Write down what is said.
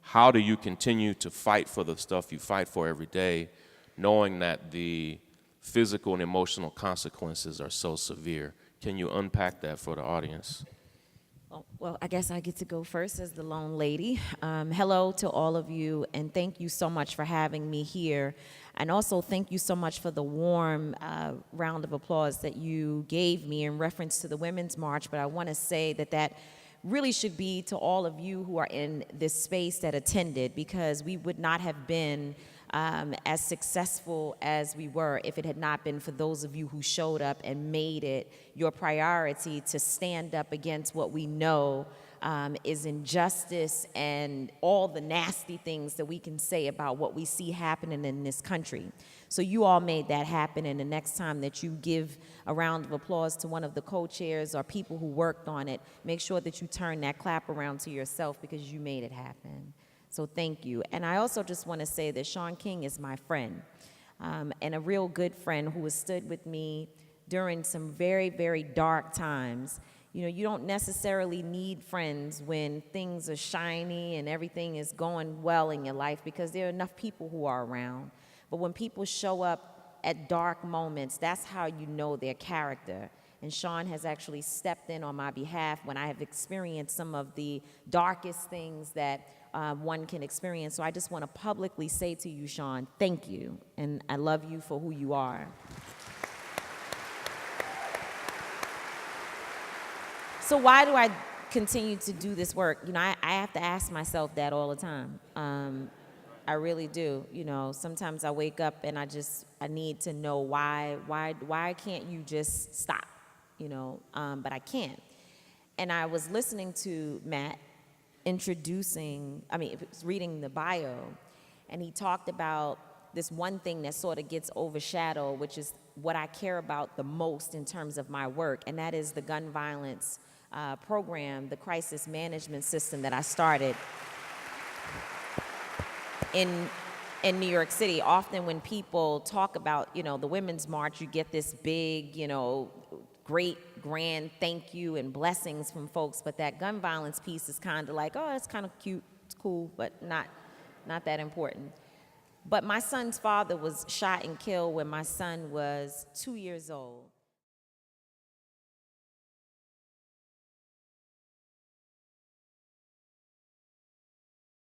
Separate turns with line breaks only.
how do you continue to fight for the stuff you fight for every day, knowing that the physical and emotional consequences are so severe? Can you unpack that for the audience?
Well, I guess I get to go first as the lone lady. Hello to all of you, and thank you so much for having me here. And also thank you so much for the warm round of applause that you gave me in reference to the Women's March. But I want to say that that really should be to all of you who are in this space that attended, because we would not have been as successful as we were if it had not been for those of you who showed up and made it your priority to stand up against what we know is injustice and all the nasty things that we can say about what we see happening in this country. So you all made that happen, and the next time that you give a round of applause to one of the co-chairs or people who worked on it, make sure that you turn that clap around to yourself, because you made it happen. So thank you. And I also just want to say that Shaun King is my friend, and a real good friend who has stood with me during some very, very dark times. You know, you don't necessarily need friends when things are shiny and everything is going well in your life, because there are enough people who are around. But when people show up at dark moments, that's how you know their character. And Shaun has actually stepped in on my behalf when I have experienced some of the darkest things that one can experience. So I just want to publicly say to you, Shaun, thank you. And I love you for who you are. So why do I continue to do this work? You know, I have to ask myself that all the time. I really do. You know, sometimes I wake up and I need to know why can't you just stop? You know, but I can't. And I was listening to Matt reading the bio, and he talked about this one thing that sort of gets overshadowed, which is what I care about the most in terms of my work, and that is the gun violence program, the crisis management system that I started in New York City. Often when people talk about, you know, the Women's March, you get this big, you know, great, grand thank you and blessings from folks, but that gun violence piece is kind of like, oh, it's kind of cute, it's cool, but not that important. But my son's father was shot and killed when my son was 2 years old.